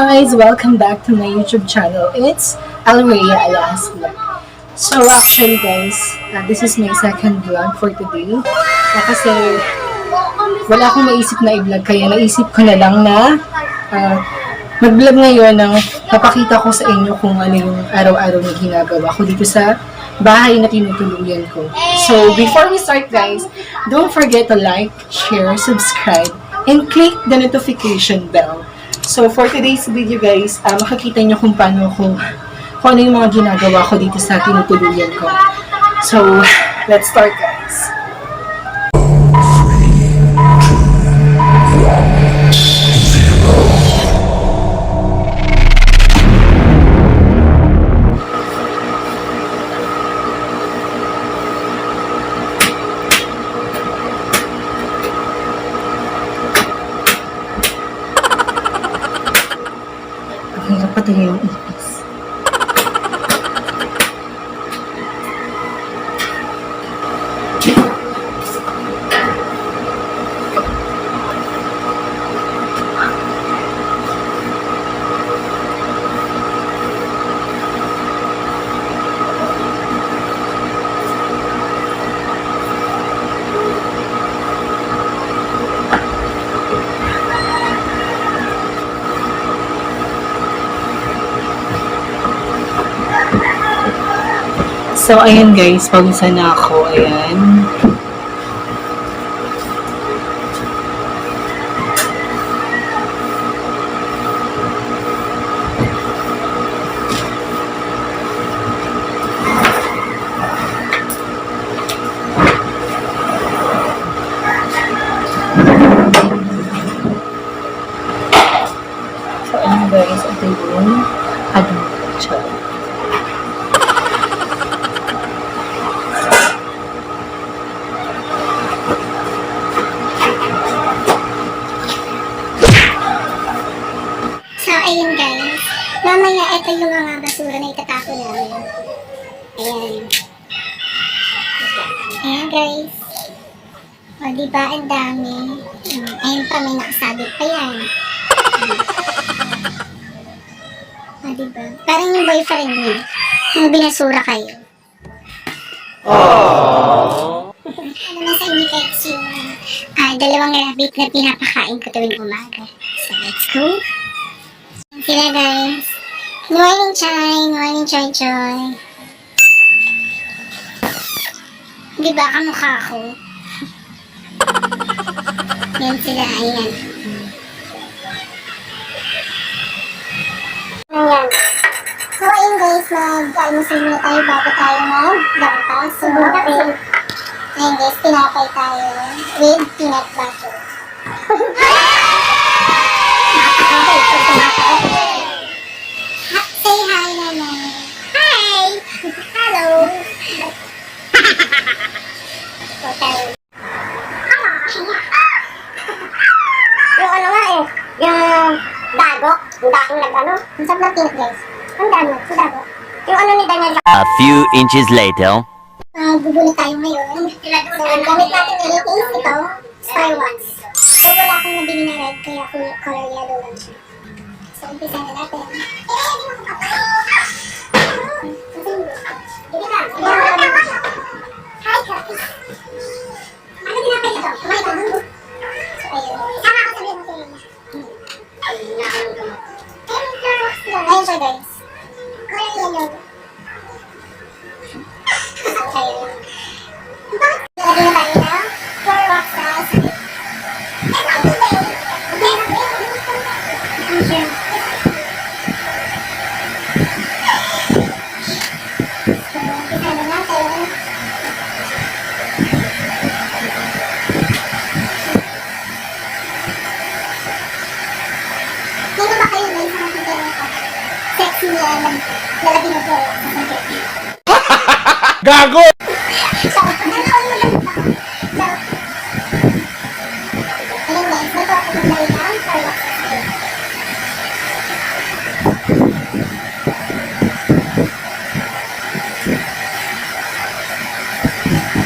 guys! Welcome back to my YouTube channel. It's Alrhea Alas Vlog. So actually guys, this is my second vlog for today. Kasi wala akong maisip na i-vlog kaya naisip ko na lang na mag-vlog ngayon ng napakita ko sa inyo kung ano yung araw-araw na ginagawa ko dito sa bahay na tinutuluyan ko. So before we start guys, don't forget to like, share, subscribe, and click the notification bell. So, for today's video guys, makikita nyo kung paano kung ano yung mga ginagawa ko dito sa tinutuluyan ko. So, let's start guys. Hirap pa tayo yung ipis. So, ayan guys, pawisan na ako. Ayan. So, ayan guys, ito yung adobo. Ayun guys, mamaya ito yung mga basura na itatapon namin. Ayan. Ayan guys. O diba, ang dami. Ayun pa, may nakasabit pa yan. O diba, parang yung boyfriend niya, yung binasura kayo. Ano na sa inyo guys yung dalawang rabbit na pinapakain ko tuwing umaga. So let's go. Sila guys. Good morning, Chay. Good morning, Choy Choy. Diba kamukha ko? Yan sila, ayan. Ayan. So ayun guys, mag-almusal muna tayo bago tayo mag-lampas. So ayun guys, tinapay tayo with peanut butter. Say hi, Nana. Hi! Hello! Yung ano nga eh, yung dago, yung daking nag-ano. Ang sarap ng peanut guys. Ang dami, yung dago. Yung ano ni Daniel. A few inches later. Bubuli tayo ngayon. So, gamit natin yung ito, Star Wars. So, wala akong nabili na red, kaya color yellow lang siya. So, umpisa na natin. Hi, guys! Ano ginapay ito? Kumain ka dun? So, ayun. Sama ako sabihin mo sa'yo. Ayun siya, guys. Color yellow. So, ayun. Lagi na tayo na. Floor wax sauce. Sino ba kayo guys na nakikita ko? Sexy na lalaki na po sa sangketi. Gago! So, ayun guys, bato ako maglagay ng Star Wars.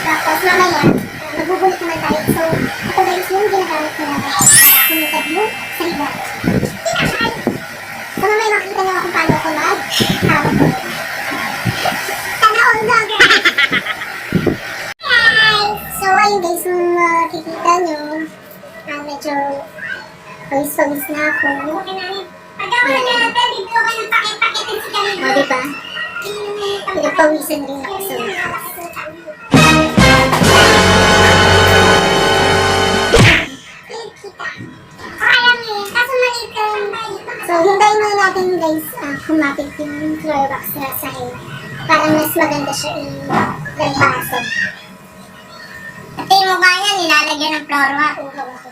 Tapos mamaya, magbubulit naman tayo. So, ito guys yung ginagamit ko na. Sinutag mo sa iba. Sana all vlogger. So, ayun guys, kung makikita nyo, medyo pawis-pawis na ako. Pagkawa na natin, dito ka ng pakit-pakitin si kanina. O, diba? Pinagpawisan rin ako sa wakas. So, hintayin muna natin guys, kumapit yung floor box na sa akin. Para mas maganda siya i-lampasan. At yung mukha niya, nilalagyan ng floor mat. Uhaw ako.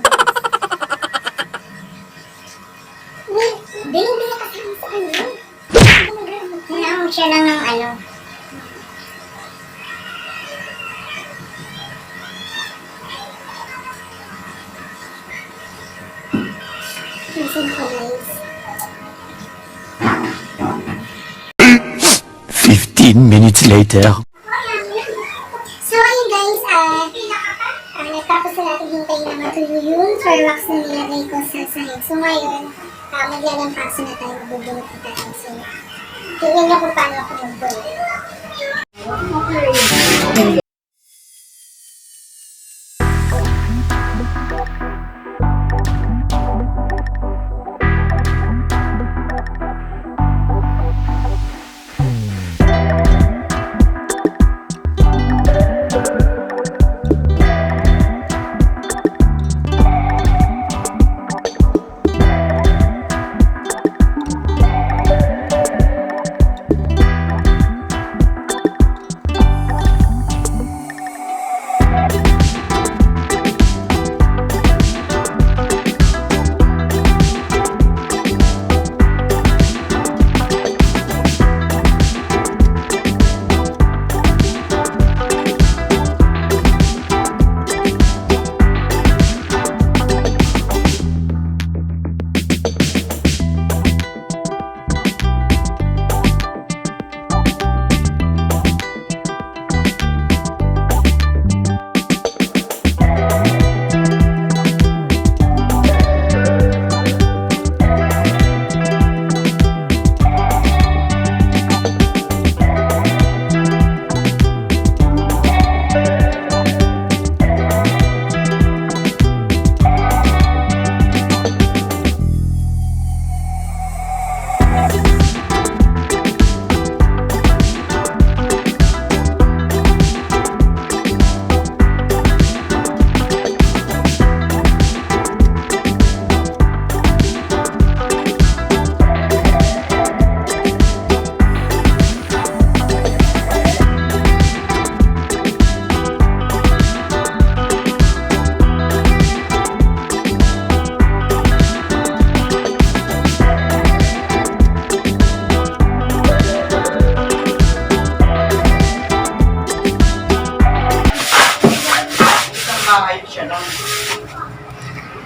Hindi na kasi sa ano. Hinahong siya lang ng ano. Listen ko guys. 15 minutes later. So ayun guys, natapos na natin hintayin na matuloy yung floor wax na nilagay ko sa sahig. So ngayon, maglalampaso na tayo, magbubulot na tayo. So, tingnan niyo kung paano ako magbulot.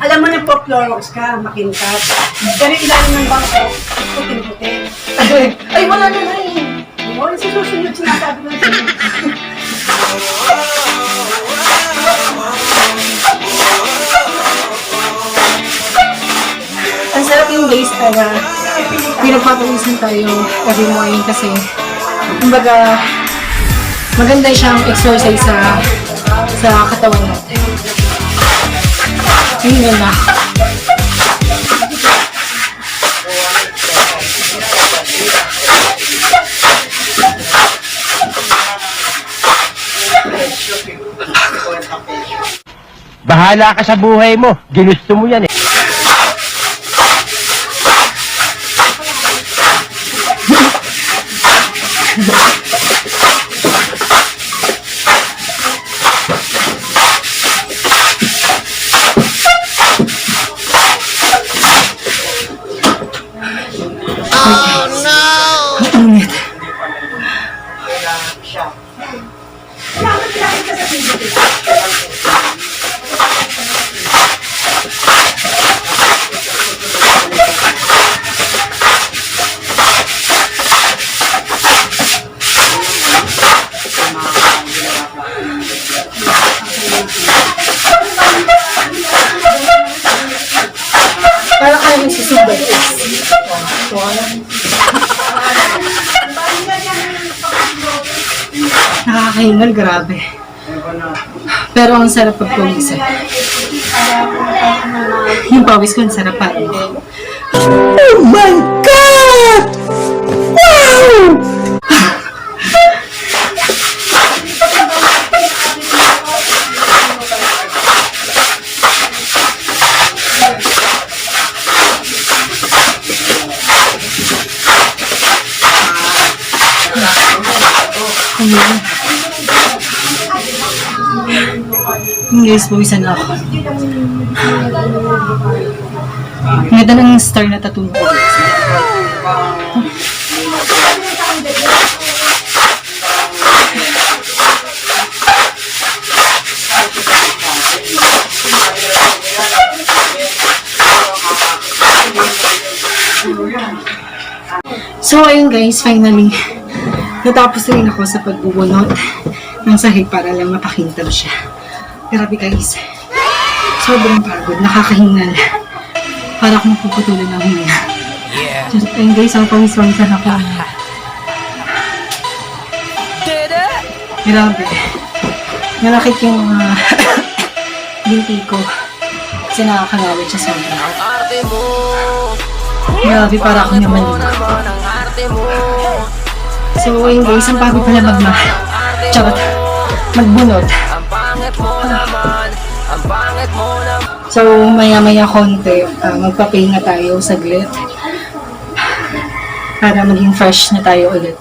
Alam mo na po, Clorox ka, makintab. Pero ilalim ng bangko, puting-puti. Ay, wala na na eh. Oo, sa susunod sinasabi ko sa Ang sarap yung days para pinagpapawisan tayo every morning kasi kumbaga maganda siyang exercise sa katawan natin. Yun na. Bahala ka sa buhay mo. Ginusto mo yan eh. Ang init. Para kayo nagsusubat. nakakahingal, grabe. Pero ang sarap pagpawisan. Yung pawis ko, ang sarap pa. Oh my God! Wow! Guys, pawisan na ako. Ganda ng star na tattoo ko. So, ayun guys, finally, natapos na rin ako sa pagbubunot ng sahig para lang mapakintab siya. Grabe guys, sobrang pagod, nakakahingal. Para akong puputulan ng hinga. Just, ayun guys, ang pawiswasan ako. Grabe. Nalakit yung binti ko. Kasi nakakangawit siya sobrang. Grabe, para akong naman. So, ayun guys, ang pagod pala charot, magbunot. So, maya-maya konti, magpapahinga tayo saglit para maging fresh na tayo ulit.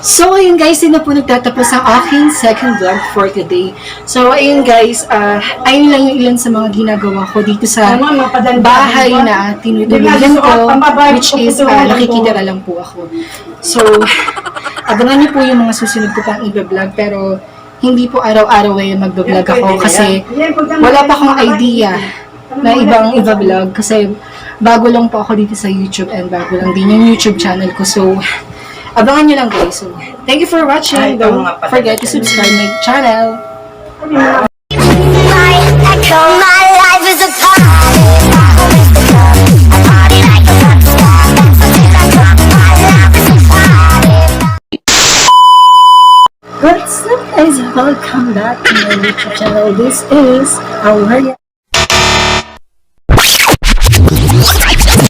So, ayun guys, yun na po nagtatapos ang aking second vlog for today. So, ayun guys, ayun lang yung ilan sa mga ginagawa ko dito sa bahay na tinutuluyan ko, which is nakikita na lang po ako. So, abangan niyo po yung mga susunod ko pang i-vlog, pero hindi po araw-araw ay mag-vlog ako kasi wala pa akong idea na ibang i-vlog kasi bago lang po ako dito sa YouTube and bago lang din yung YouTube channel ko. So, abangan nyo lang guys. So, thank you for watching. Don't forget to subscribe my channel. My life is a party. A party like a rock star. My life is a party. What's up guys? Welcome back to my YouTube channel. This is Aurelia.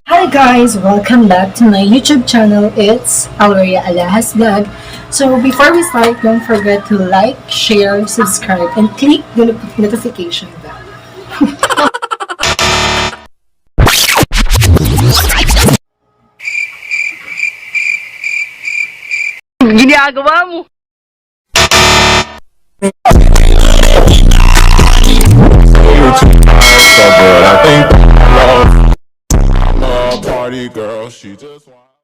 Hi guys! Welcome back to my YouTube channel. It's Aurelia Alahas Vlog. So before we start, don't forget to like, share, subscribe, and click the notification bell. Ginagawa mo! So good, I think I'm a party girl. She just wants